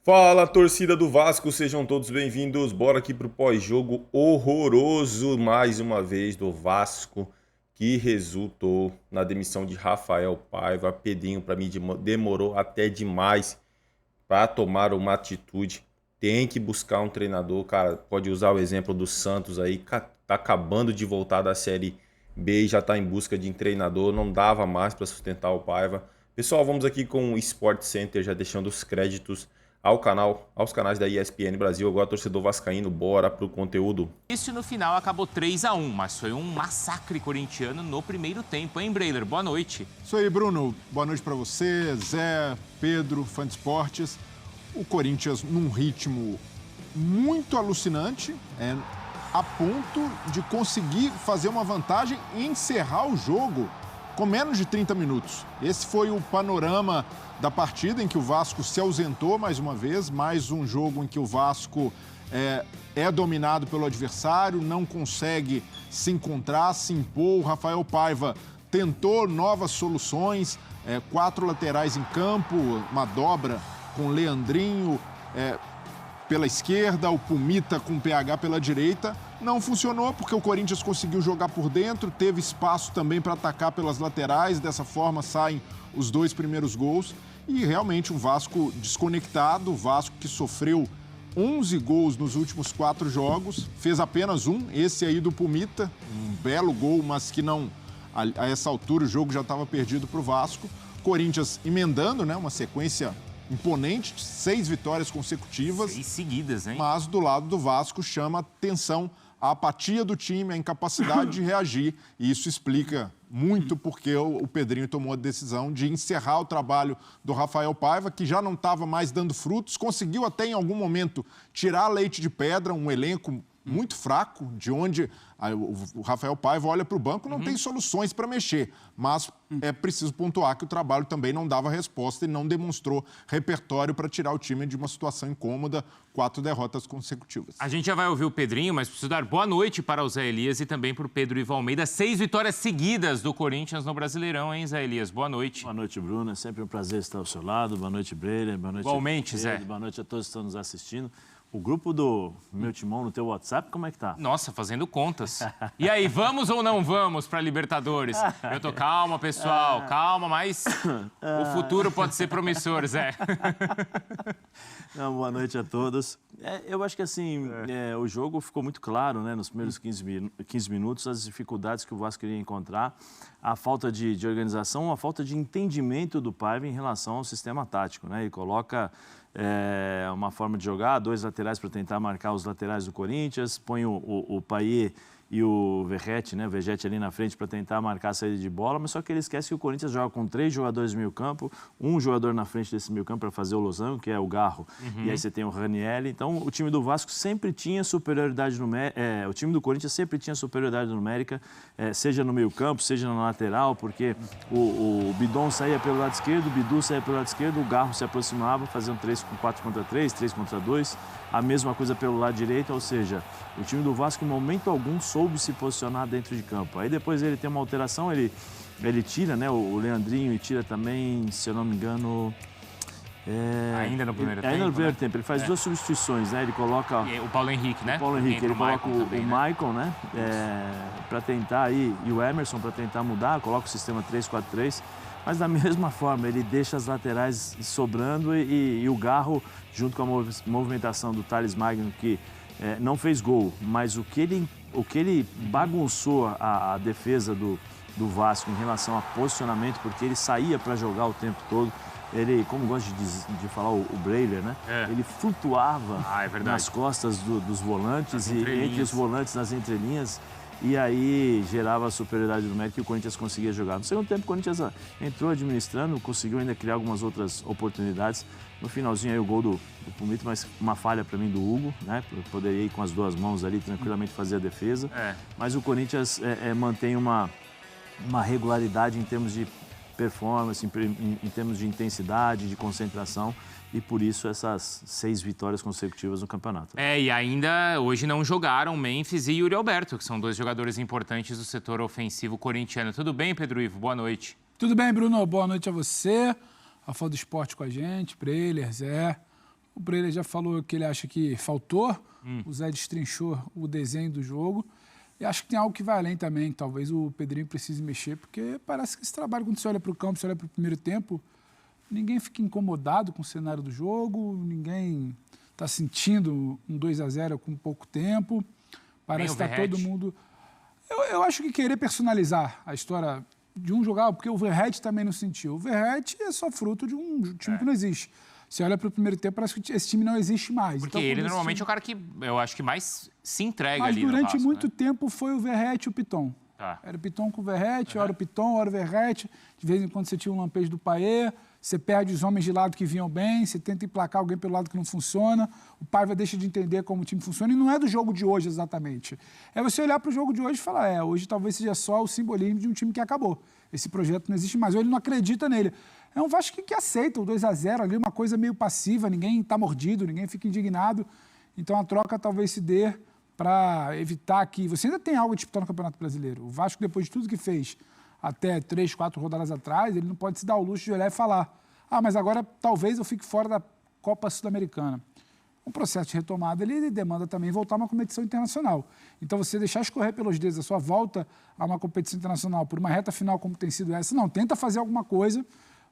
Fala, torcida do Vasco, sejam todos bem-vindos. Bora aqui pro pós-jogo horroroso mais uma vez do Vasco, que resultou na demissão de Rafael Paiva. Pedrinho, para mim, demorou até demais para tomar uma atitude. Tem que buscar um treinador, cara. Pode usar o exemplo do Santos aí, tá acabando de voltar da Série B e já tá em busca de um treinador. Não dava mais para sustentar o Paiva. Pessoal, vamos aqui com o Sport Center, já deixando os créditos ao canal, aos canais da ESPN Brasil. Agora, torcedor vascaíno, bora pro conteúdo. Isso no final acabou 3-1, mas foi um massacre corintiano no primeiro tempo, hein, Breiler? Boa noite. Isso aí, Bruno. Boa noite para você, Zé, Pedro, fã de esportes. O Corinthians num ritmo muito alucinante, a ponto de conseguir fazer uma vantagem e encerrar o jogo com menos de 30 minutos. Esse foi o panorama da partida em que o Vasco se ausentou mais uma vez, mais um jogo em que o Vasco é dominado pelo adversário, não consegue se encontrar, se impor. O Rafael Paiva tentou novas soluções, 4 laterais em campo, uma dobra com o Leandrinho pela esquerda, o Pumita com o PH pela direita. Não funcionou porque o Corinthians conseguiu jogar por dentro, teve espaço também para atacar pelas laterais, dessa forma saem os 2 primeiros gols. E realmente um Vasco desconectado, o Vasco que sofreu 11 gols nos últimos 4 jogos, fez apenas um, esse aí do Pumita, um belo gol, mas que não, a essa altura o jogo já estava perdido para o Vasco. Corinthians emendando, né, uma sequência imponente de 6 vitórias consecutivas. 6 seguidas, hein? Mas do lado do Vasco chama atenção a apatia do time, a incapacidade de reagir. E isso explica muito porque o Pedrinho tomou a decisão de encerrar o trabalho do Rafael Paiva, que já não estava mais dando frutos. Conseguiu até em algum momento tirar leite de pedra, um elenco muito fraco, de onde o Rafael Paiva olha para o banco, não tem soluções para mexer. Mas é preciso pontuar que o trabalho também não dava resposta e não demonstrou repertório para tirar o time de uma situação incômoda, 4 derrotas consecutivas. A gente já vai ouvir o Pedrinho, mas preciso dar boa noite para o Zé Elias e também para o Pedro Ivo Almeida. 6 vitórias seguidas do Corinthians no Brasileirão, hein, Zé Elias? Boa noite. Boa noite, Bruno. É sempre um prazer estar ao seu lado. Boa noite, Breyer. Boa noite, igualmente, Pedro. Zé. Boa noite a todos que estão nos assistindo. O grupo do meu timão no teu WhatsApp, como é que tá? Nossa, fazendo contas. E aí, vamos ou não vamos para Libertadores? Eu tô calma, pessoal, calma, mas o futuro pode ser promissor, Zé. Não, boa noite a todos. Eu acho que assim, o jogo ficou muito claro, né, nos primeiros 15 minutos, as dificuldades que o Vasco queria encontrar, a falta de organização, a falta de entendimento do Paiva em relação ao sistema tático, né? Ele coloca uma forma de jogar, 2 laterais para tentar marcar os laterais do Corinthians, põe o Payet e o Verratti, né, o Vegetti ali na frente para tentar marcar a saída de bola, mas só que ele esquece que o Corinthians joga com 3 jogadores no meio campo, um jogador na frente desse meio campo para fazer o losango, que é o Garro, e aí você tem o Ranieri. Então o time do Vasco sempre tinha superioridade numérica, o time do Corinthians sempre tinha superioridade numérica, seja no meio campo, seja na lateral, porque o Bidon saía pelo lado esquerdo, o Bidu saía pelo lado esquerdo, o Garro se aproximava, fazendo 4 contra 3, 3 contra 2, a mesma coisa pelo lado direito, ou seja, o time do Vasco em momento algum soube se posicionar dentro de campo. Aí depois ele tem uma alteração, ele tira, né, o Leandrinho, e tira também, se eu não me engano... Ainda no primeiro tempo, Ainda no primeiro né? tempo. Ele faz 2 substituições, né? Ele coloca... E o Paulo Henrique, né? O Paulo Henrique, ele coloca o também, Maicon, né? Para tentar aí, e o Emerson para tentar mudar, coloca o sistema 3-4-3. Mas da mesma forma, ele deixa as laterais sobrando e o Garro, junto com a movimentação do Thales Magno, que não fez gol, mas o que ele bagunçou a defesa do Vasco em relação a posicionamento, porque ele saía para jogar o tempo todo. Ele, como gosta de falar o Breiler, né? Ele flutuava nas costas dos volantes e entre os volantes nas entrelinhas. E aí gerava a superioridade numérica que o Corinthians conseguia jogar. No segundo tempo, o Corinthians entrou administrando, conseguiu ainda criar algumas outras oportunidades. No finalzinho aí o gol do Pumito, mas uma falha para mim do Hugo, né? Poderia ir com as 2 mãos ali, tranquilamente fazer a defesa. Mas o Corinthians mantém uma regularidade em termos de performance, em termos de intensidade, de concentração. E por isso essas 6 vitórias consecutivas no campeonato. E ainda hoje não jogaram Memphis e Yuri Alberto, que são 2 jogadores importantes do setor ofensivo corintiano. Tudo bem, Pedro Ivo? Boa noite. Tudo bem, Bruno? Boa noite a você, a Fã do Esporte com a gente, Breiler, Zé, O Breyer já falou que ele acha que faltou. O Zé destrinchou o desenho do jogo. E acho que tem algo que vai além também. Talvez o Pedrinho precise mexer, porque parece que esse trabalho, quando você olha para o campo, você olha para o primeiro tempo, ninguém fica incomodado com o cenário do jogo, ninguém está sentindo um 2-0 com pouco tempo. Parece que está todo mundo... Eu acho que querer personalizar a história de um jogador, porque o Verratti também não sentiu. O Verratti é só fruto de um time que não existe. Você olha para o primeiro tempo, parece que esse time não existe mais. Porque então, ele normalmente é o cara que eu acho que mais se entrega mas ali no durante Vasco, muito né? tempo foi o Verratti e o Piton. Tá. Era o Piton com o Verratti, hora o Piton, hora o Verratti. De vez em quando você tinha um lampejo do Payet, você perde os homens de lado que vinham bem, você tenta emplacar alguém pelo lado que não funciona, o Paiva deixa de entender como o time funciona, e não é do jogo de hoje exatamente. É você olhar para o jogo de hoje e falar, hoje talvez seja só o simbolismo de um time que acabou. Esse projeto não existe mais, ou ele não acredita nele. É um Vasco que aceita o 2-0 ali, uma coisa meio passiva, ninguém está mordido, ninguém fica indignado. Então a troca talvez se dê para evitar que... Você ainda tem algo a disputar no Campeonato Brasileiro. O Vasco, depois de tudo que fez até 3, 4 rodadas atrás, ele não pode se dar o luxo de olhar e falar mas agora talvez eu fique fora da Copa Sul-Americana. Um processo de retomada, ele demanda também voltar a uma competição internacional. Então, você deixar escorrer pelos dedos a sua volta a uma competição internacional por uma reta final como tem sido essa, não, tenta fazer alguma coisa,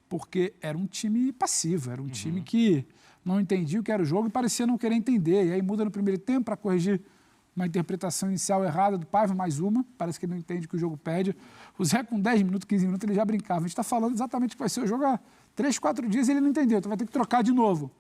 porque era um time passivo, era um time que não entendia o que era o jogo e parecia não querer entender. E aí muda no primeiro tempo para corrigir uma interpretação inicial errada do Paiva, mais uma, parece que ele não entende o que o jogo pede. O Zé, com 10 minutos, 15 minutos, ele já brincava. A gente está falando exatamente o que vai ser o jogo há 3, 4 dias e ele não entendeu, então vai ter que trocar de novo.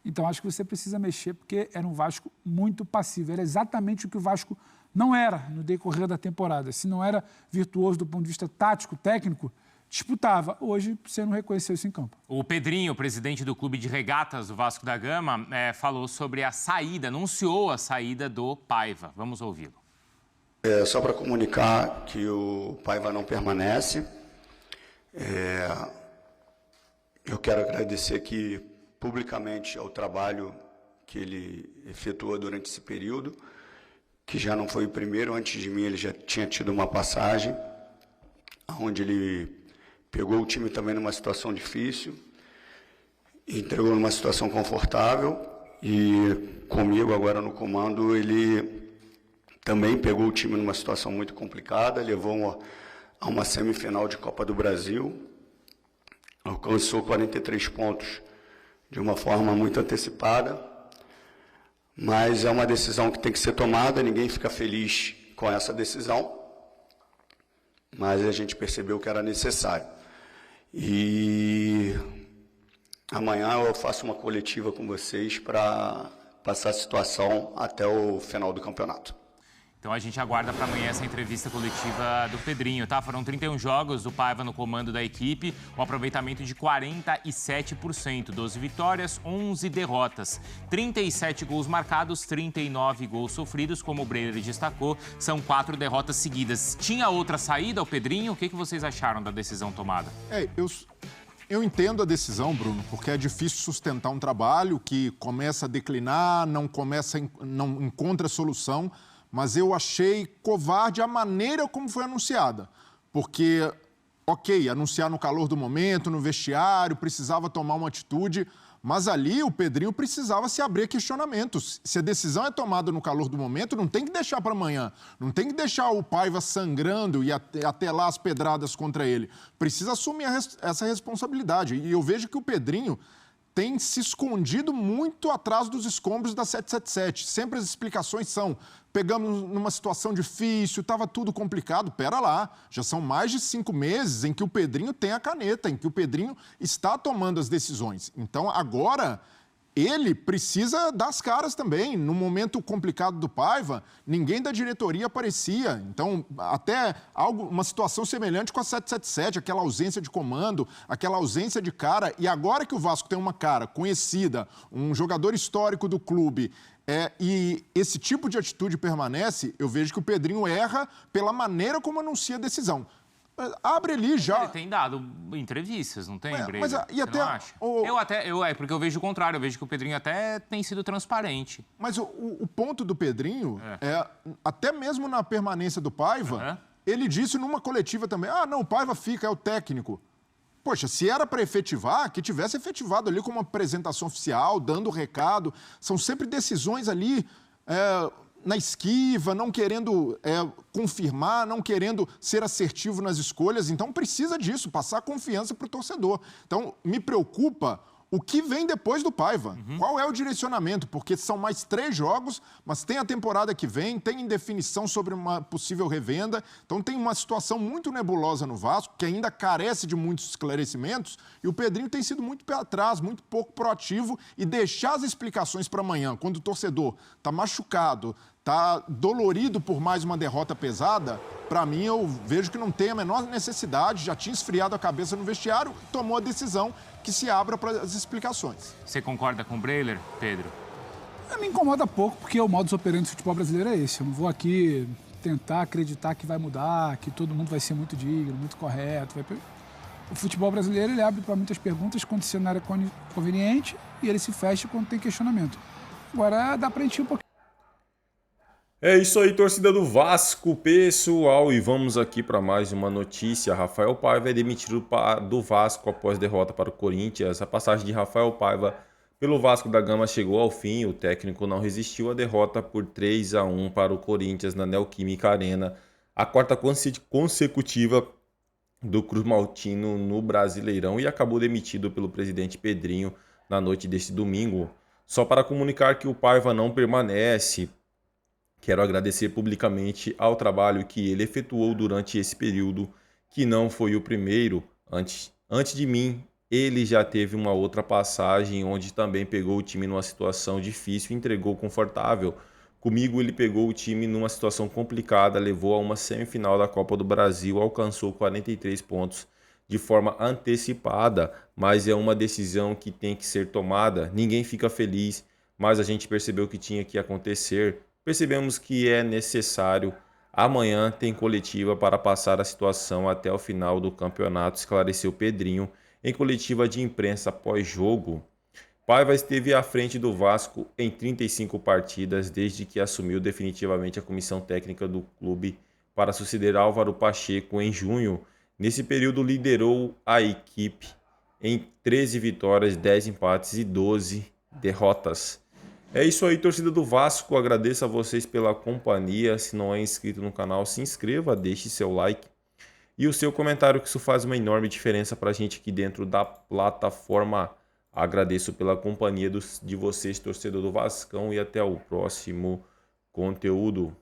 Então, acho que você precisa mexer, porque era um Vasco muito passivo. Era exatamente o que o Vasco não era no decorrer da temporada. Se não era virtuoso do ponto de vista tático, técnico, disputava. Hoje, você não reconheceu isso em campo. O Pedrinho, presidente do Clube de Regatas do Vasco da Gama, falou sobre a saída, anunciou a saída do Paiva. Vamos ouvi-lo. Só para comunicar que o Paiva não permanece. Eu quero agradecer aqui publicamente ao trabalho que ele efetuou durante esse período, que já não foi o primeiro. Antes de mim, ele já tinha tido uma passagem, onde ele pegou o time também numa situação difícil, entregou numa situação confortável, e comigo agora no comando ele também pegou o time numa situação muito complicada, levou a uma semifinal de Copa do Brasil, alcançou 43 pontos de uma forma muito antecipada, mas é uma decisão que tem que ser tomada, ninguém fica feliz com essa decisão, mas a gente percebeu que era necessário. E amanhã eu faço uma coletiva com vocês para passar a situação até o final do campeonato. Então a gente aguarda para amanhã essa entrevista coletiva do Pedrinho, tá? Foram 31 jogos do Paiva no comando da equipe, um aproveitamento de 47%, 12 vitórias, 11 derrotas, 37 gols marcados, 39 gols sofridos, como o Breyer destacou, são 4 derrotas seguidas. Tinha outra saída, o Pedrinho? O que vocês acharam da decisão tomada? Eu entendo a decisão, Bruno, porque é difícil sustentar um trabalho que começa a declinar, não encontra solução. Mas eu achei covarde a maneira como foi anunciada. Porque, anunciar no calor do momento, no vestiário, precisava tomar uma atitude, mas ali o Pedrinho precisava se abrir a questionamentos. Se a decisão é tomada no calor do momento, não tem que deixar para amanhã. Não tem que deixar o Paiva sangrando e até lá as pedradas contra ele. Precisa assumir essa responsabilidade. E eu vejo que o Pedrinho tem se escondido muito atrás dos escombros da 777. Sempre as explicações são: pegamos numa situação difícil, estava tudo complicado. Pera lá, já são mais de 5 meses em que o Pedrinho tem a caneta, em que o Pedrinho está tomando as decisões. Então, agora, ele precisa dar as caras também. No momento complicado do Paiva, ninguém da diretoria aparecia. Então, até uma situação semelhante com a 777, aquela ausência de comando, aquela ausência de cara. E agora que o Vasco tem uma cara conhecida, um jogador histórico do clube, e esse tipo de atitude permanece, eu vejo que o Pedrinho erra pela maneira como anuncia a decisão. Abre ali já. Ele tem dado entrevistas, não tem, Breyer? Mas Você não acha? Porque eu vejo o contrário, eu vejo que o Pedrinho até tem sido transparente. Mas o ponto do Pedrinho até mesmo na permanência do Paiva, ele disse numa coletiva também: não, o Paiva fica, é o técnico. Poxa, se era para efetivar, que tivesse efetivado ali com uma apresentação oficial, dando recado. São sempre decisões ali na esquiva, não querendo confirmar, não querendo ser assertivo nas escolhas. Então, precisa disso, passar confiança para o torcedor. Então, me preocupa o que vem depois do Paiva. Qual é o direcionamento? Porque são mais 3 jogos, mas tem a temporada que vem, tem indefinição sobre uma possível revenda. Então, tem uma situação muito nebulosa no Vasco, que ainda carece de muitos esclarecimentos, e o Pedrinho tem sido muito pé atrás, muito pouco proativo, e deixar as explicações para amanhã, quando o torcedor está machucado, está dolorido por mais uma derrota pesada, para mim eu vejo que não tem a menor necessidade, já tinha esfriado a cabeça no vestiário, tomou a decisão que se abra para as explicações. Você concorda com o Breler, Pedro? Me incomoda pouco, porque o modus operandi do futebol brasileiro é esse. Eu não vou aqui tentar acreditar que vai mudar, que todo mundo vai ser muito digno, muito correto. O futebol brasileiro ele abre para muitas perguntas quando o cenário é conveniente e ele se fecha quando tem questionamento. Agora dá para encher um pouquinho. É isso aí, torcida do Vasco, pessoal, e vamos aqui para mais uma notícia. Rafael Paiva é demitido do Vasco após derrota para o Corinthians. A passagem de Rafael Paiva pelo Vasco da Gama chegou ao fim. O técnico não resistiu à derrota por 3-1 para o Corinthians na Neoquímica Arena, a 4ª consecutiva do Cruz Maltino no Brasileirão, e acabou demitido pelo presidente Pedrinho na noite deste domingo. Só para comunicar que o Paiva não permanece. Quero agradecer publicamente ao trabalho que ele efetuou durante esse período, que não foi o primeiro. Antes de mim, ele já teve uma outra passagem, onde também pegou o time numa situação difícil e entregou confortável. Comigo, ele pegou o time numa situação complicada, levou a uma semifinal da Copa do Brasil, alcançou 43 pontos de forma antecipada, mas é uma decisão que tem que ser tomada. Ninguém fica feliz, mas a gente percebeu que tinha que acontecer. Percebemos que é necessário. Amanhã tem coletiva para passar a situação até o final do campeonato, esclareceu Pedrinho em coletiva de imprensa pós-jogo. Paiva esteve à frente do Vasco em 35 partidas desde que assumiu definitivamente a comissão técnica do clube para suceder Álvaro Pacheco em junho. Nesse período liderou a equipe em 13 vitórias, 10 empates e 12 derrotas. É isso aí, torcida do Vasco. Agradeço a vocês pela companhia. Se não é inscrito no canal, se inscreva, deixe seu like e o seu comentário, que isso faz uma enorme diferença para a gente aqui dentro da plataforma. Agradeço pela companhia de vocês, torcedor do Vascão, e até o próximo conteúdo.